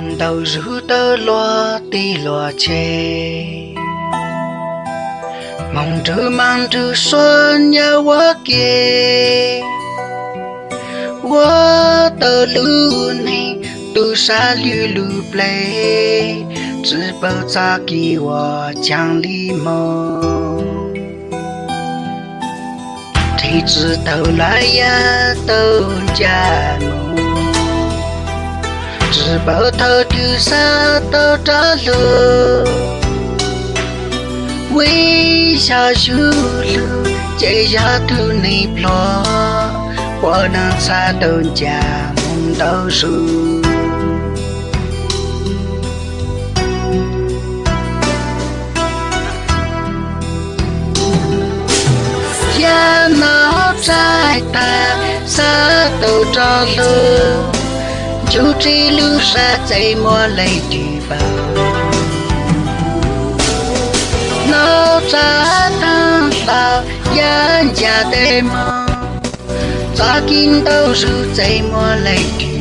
mong đầu rủ tơ loa tì loa chê mong trừ mang trừ xuân nhớ quá kia quá tơ lưu này tu sa lưu lưu play只保扎给我奖励梦谁知道来呀都家梦只保头丢下到这路微笑修路这下头你plot我能擦到家梦到树呀脑在他撒到这路就这路上在莫来地方脑在等到人家的梦早见到是在莫来地